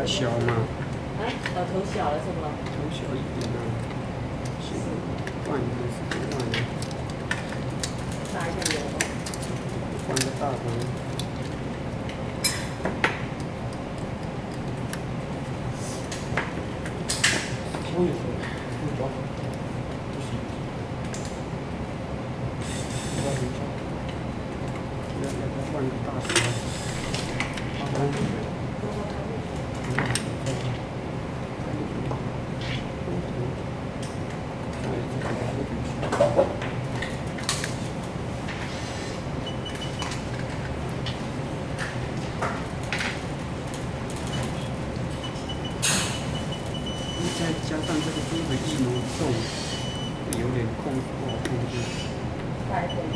小嘛，头小了是吗？头小一点啊，是换一个是换的，大一点的。换个大的。我也是，不找，不行，要回家，要换个大的，再加上这个猪的翼毛重，有点不好控制。大一点的。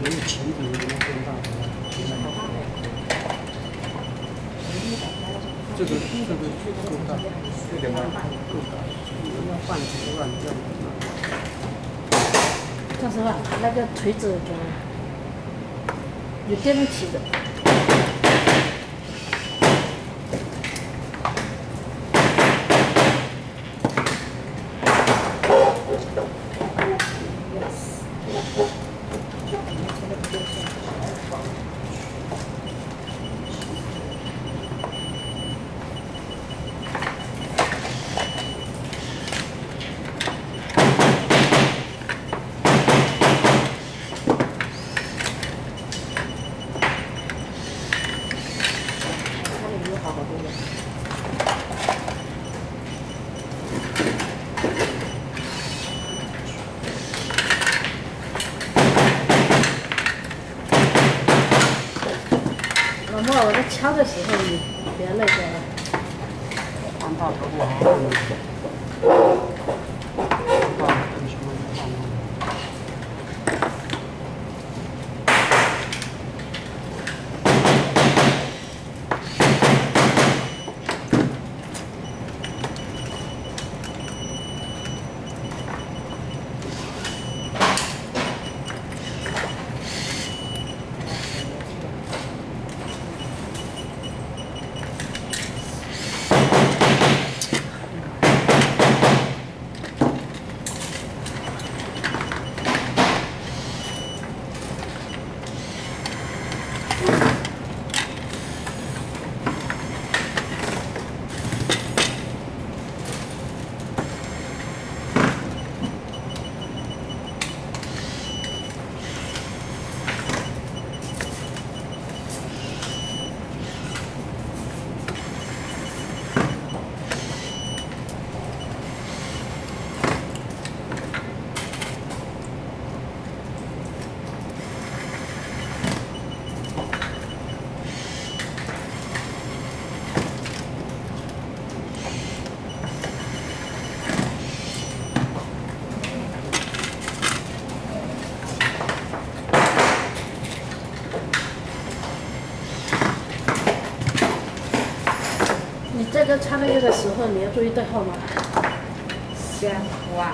没有前顶的那更大的，这个够大，这两个够大，要换成乱掉。但是吧，那个锤子就有电梯的。老莫，我在敲的时候你别那个。放大头不好看。你在这插那个的时候，你要注意对号码。先哇。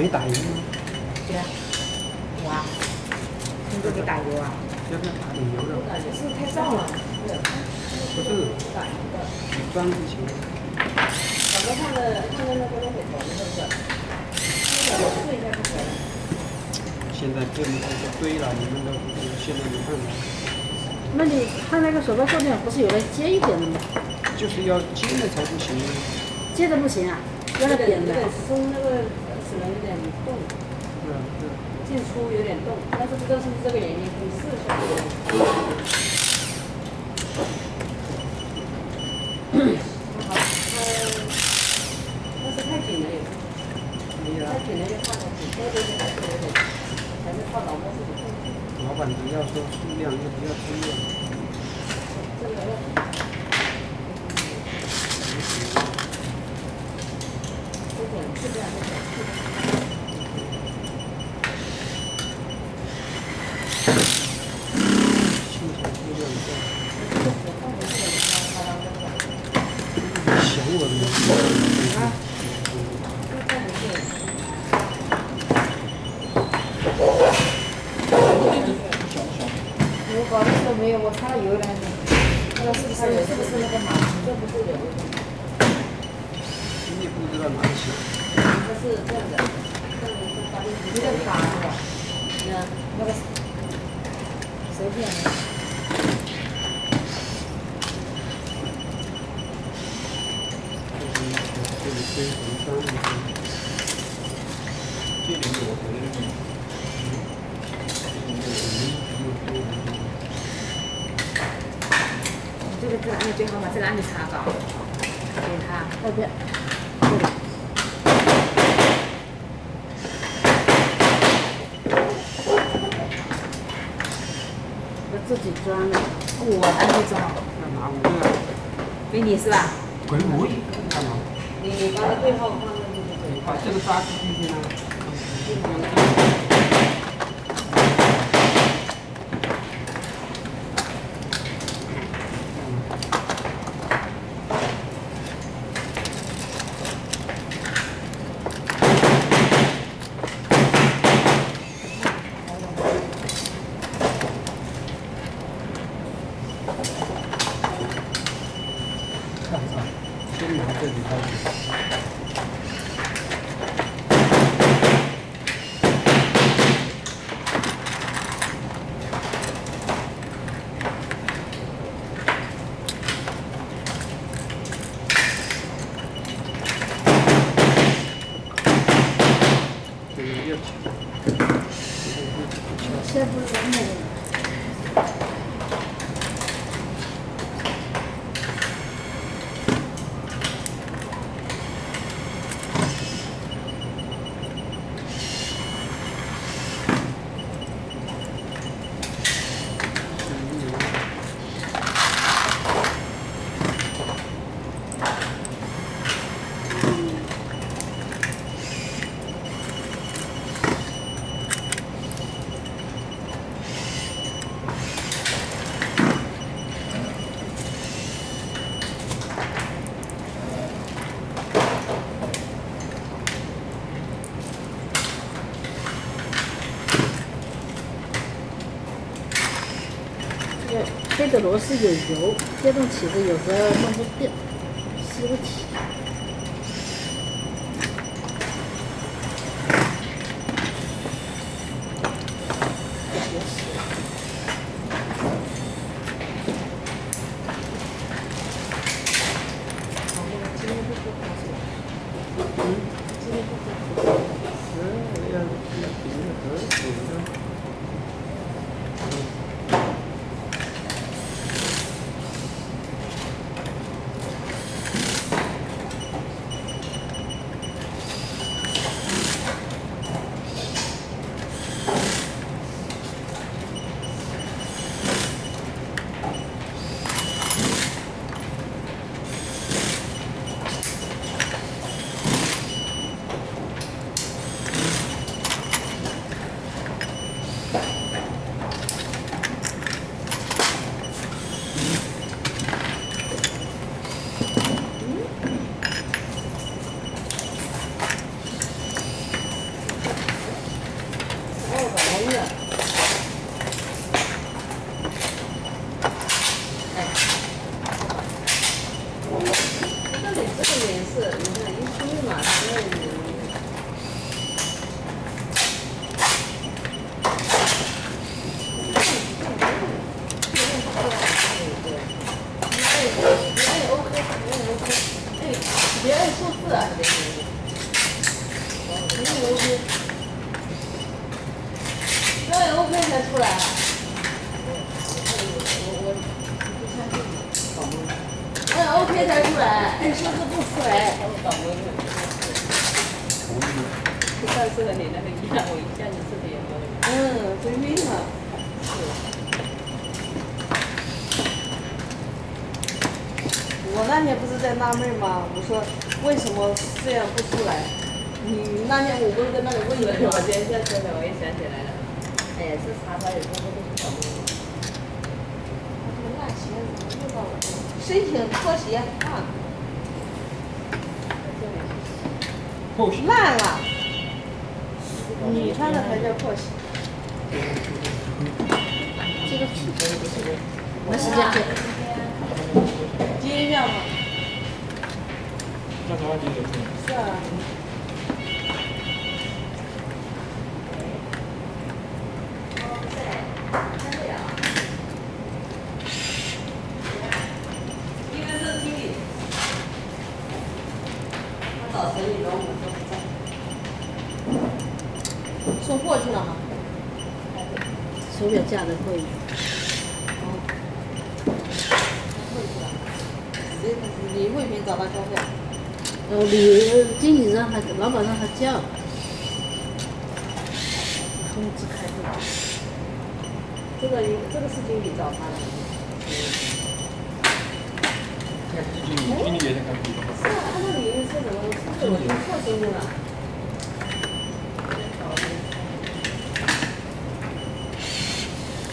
没打油吗？对啊，哇，你这给打油啊？要不要打点油的？是太燥了。不是，你装就行了。早上看的那个热水桶是不是？我试一下就可以了。现在这么多就堆了，你们都现在没办法，那你看那个手把坐垫不是有的尖一点的吗？就是要尖的才不行。尖的不行啊，要那扁的。松那个齿轮有点动，是啊，是啊。进出有点动，但是不知道是不是这个原因，可以试一下。好，但是太紧了也不行，太紧了就放下去，多多还是有点，还是靠老婆自己控制。老板只要说数量，又不要出量。这个要。这点质量这点质量。清楚数量在。想我的。啊。我搞的时候没有，我擦油了，那个是不是那个马？这不是油。你也不知道哪里去。它是这样的，有点卡是吧？那个随便的。这里堆红山的。这里我可能。这个字按的最好把这个按钮插高，给他那边。我自己装的。我按这种。要拿五个。给你是吧？滚五里干嘛？你把它对号放上去就可以。把这个搭进去呢。先拿这里开始。这个要先不是那个。黑的螺丝有油，电动起子有时候弄不定，吸不起。才出来。我不相信你。OK 才出来，哎，是不是不出来？上次和你那个一样，我一下子是脸懵。真晕了。我那天不是在纳闷吗？我说为什么这样不出来？那天我不是跟那里问了吗？我今天下车的，我也想起来了。哎，是查出来有工作都是搞不懂。他说烂鞋怎么又到我这里？申请拖鞋啊。破鞋。烂了。你穿的才叫破鞋。这个没时间做。今天吗？那台湾几点钟？是啊。一个是经理，他找陈宇龙，我说不在。送货去了吗？手表价的会议。李慧萍找他交费。经理让他，老板让他叫，通知开会。这个是经理找他的。经理也想看皮。是啊，按照理论是怎么？是我听错经理了。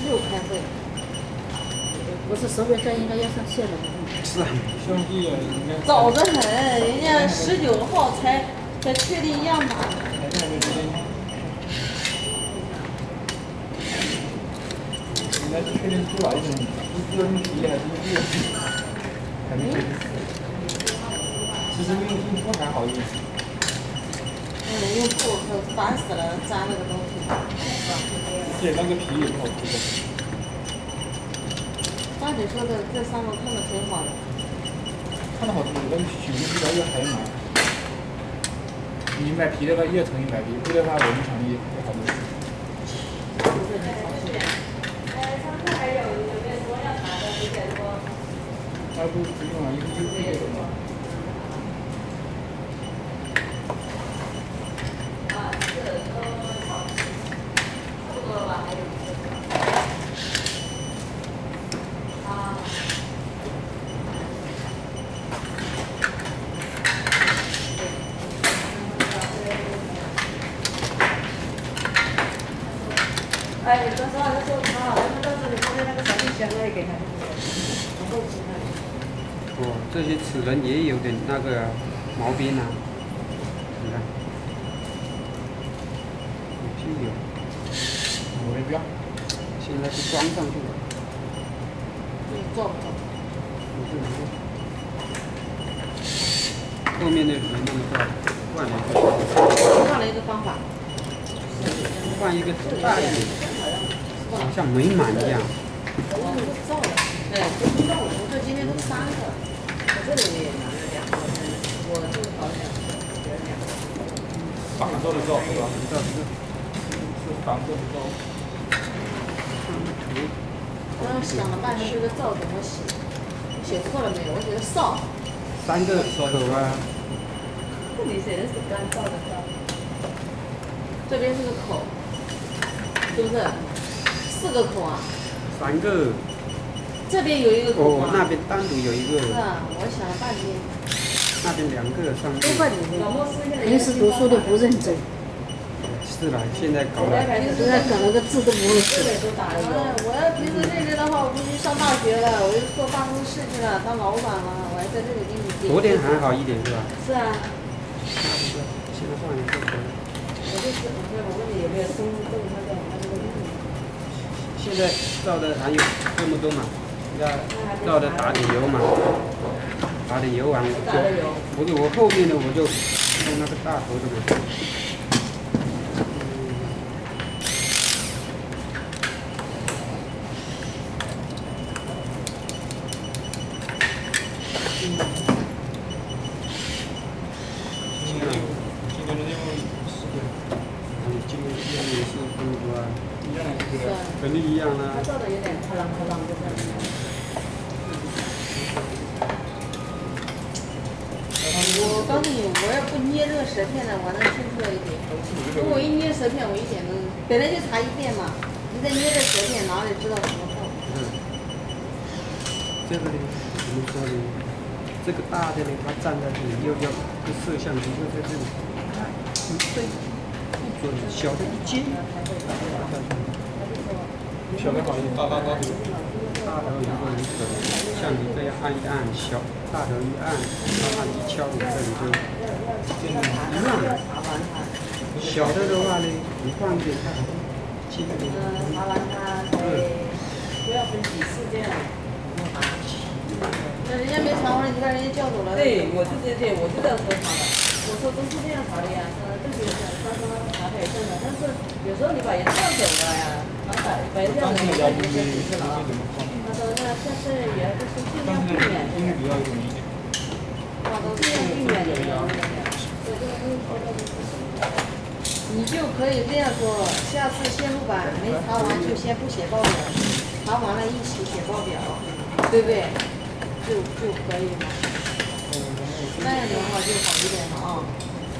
又开会。不是手表价应该要上线了吗？是啊。兄弟也应该。早得很，人家19号才确定样板。还在没决定。应该是确定出来的，是用皮还是用布？还没确定。其实用布还好一点。用布可烦死了，粘那个东西。而且那个皮也不好涂的。张姐说的这上面看的挺好的。看的好涂，那个取的比较越还麻。你买皮的话越疼一买皮，布的话我们厂里不好弄。上次还有没有说要查的？之前说。那不用了，一个月的嘛。哎，你说实话，他说他好，他到时候你放在那个小冰箱那里给他，我够吃那里。这些齿轮也有点那个毛边啊，你看，有。我也不要。现在是装上去了。你做不做？后面的没那么大，换了一个方法。换一个大一点，好像没满一样。对，我这今天都3个，我这里也拿了2个，我这个搞2个，别人2个。仿做的做是吧？是仿做的做。刚想了半天这个灶怎么写，写错了没有？我写的灶。3个口啊。你写的是干燥的燥。这边是个口，是不是？4个口啊？3个。这边有一个口啊。那边单独有一个。是啊，我想了半天。那边2个上面。都怪你平时读书都不认真。是吧？现在搞了。现在搞了个字都不会写。我要平时认真的话，我不去上大学了，我就坐办公室去了，当老板了，我还在这里给你接。昨天还好一点是吧？是啊。现在换一个可以。我问你有没有松动那个现在照的还有这么多嘛？要照的打点油嘛？打点油完我就，不是我后面的我就用那个大头的嘛。今年的任务是。今年也是工作啊。肯定一样啦。它照的有点哐啷哐啷的这样。我告诉你，我要不捏这个舌片呢，我能听出来一点。如果一捏舌片，我一点都本来就查一遍嘛，你再捏着舌片，哪里知道什么痛？这个呢，怎么说呢？这个大的呢，它站在这里，又要个摄像机就在这里，对，不准，小的一接，小的好像大大大的。大头如果你手像你这样按一按，小大头一按，慢慢一敲，你这里就一样。小的话呢，你放一点它，轻一点。查完它不要分几次这样。那人家没查完，你看人家叫走了。对，我就这样说他的。我说都是这样查的呀，就是他说查可以正的，但是有时候你把人叫走了呀，把人叫走了，那你就出事了。他说那下次也就是尽量避免这个。尽量避免这个。你就可以这样说，下次线路板没查完就先不写报表，查完了一起写报表，对不对？就可以了。那样的话就好一点了啊。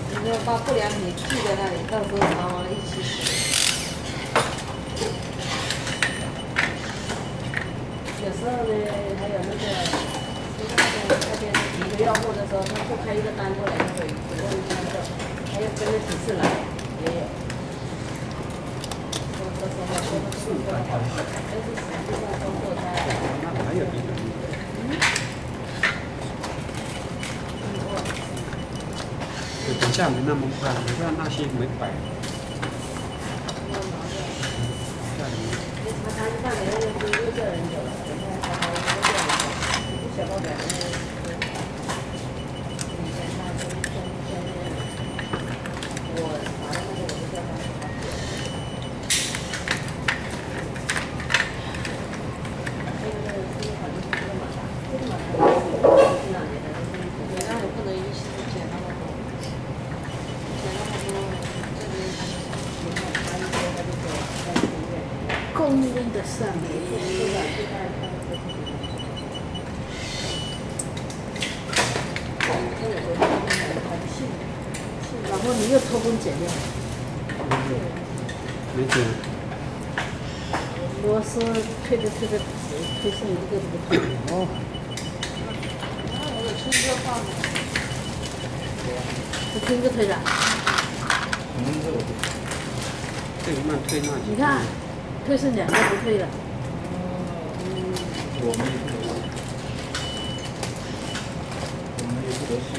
你就把不良品记在那里，到时候查完了一起写。有时候呢，还有那个那边提个药货的时候，他就开一个单过来就可以，主动那个，还有跟着几次来，也有。说实话，说的是不好，但是实际上工作他。那还有一个。等下没那么快，等下那些没摆。他一半年又叫人走了，等下他又叫人走，不写报表的那个。以前他我查的那个我就叫他查。这个好像是这个马达，这个马达是哪年的？原来我不能一起剪那么多。功利的善良。然后你又偷工减料。没剪。螺丝推着推剩一个都不推。哦。我有春哥放的。我听个推的。这个慢推那几。你看，推是两个不推的。我们也不得，修。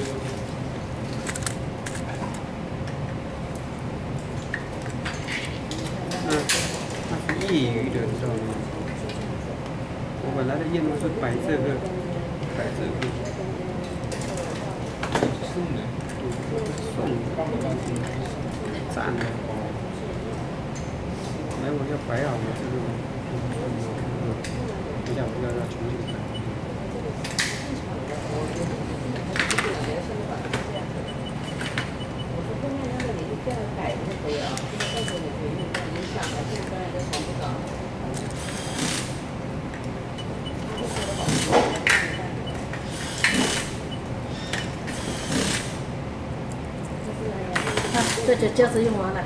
那是业余的，你知道吗？我本来的业务是摆这个，摆这个。送的。送的。站的。来，我要摆好我这个，不要重新摆。我说后面那个你就这样改就可以了，这个动作你可以用，影响了这个刚才都想不到。这就胶水用完了。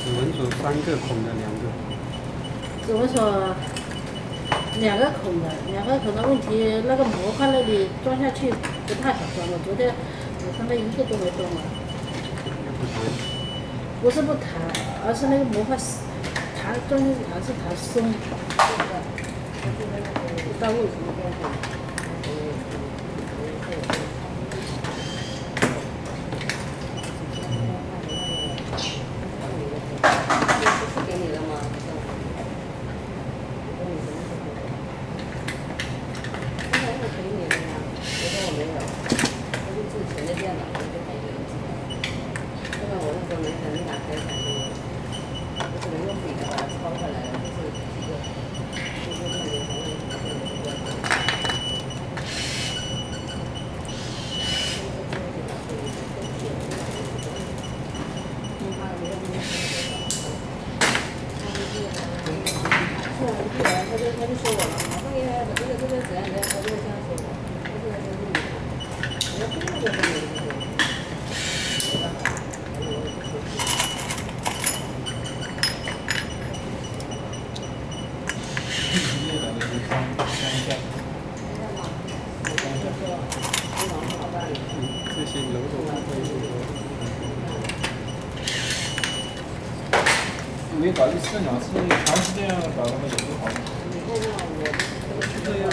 指纹锁3个孔的2个。指纹锁2个孔的，2个孔的问题，那个模块那里装下去不太好装。我昨天我他妈一个都没装完。不是不弹，而是那个模块弹装进去还是弹松，不知道为什么这样。我那时候没打开，我只能用笔的把它对，他就说我了，马上也这个怎样，他就会这样说我，他现在就是你看，我根本就没有说。这些楼都不会说。有没有考虑饲养？是长期这样搞的话有没有好？这样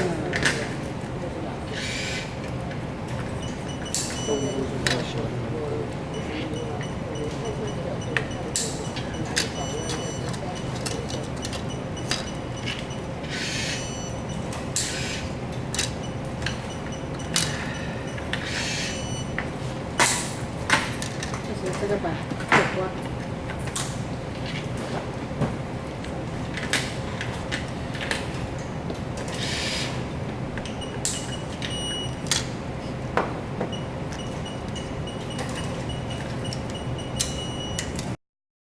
动物都是比较小的。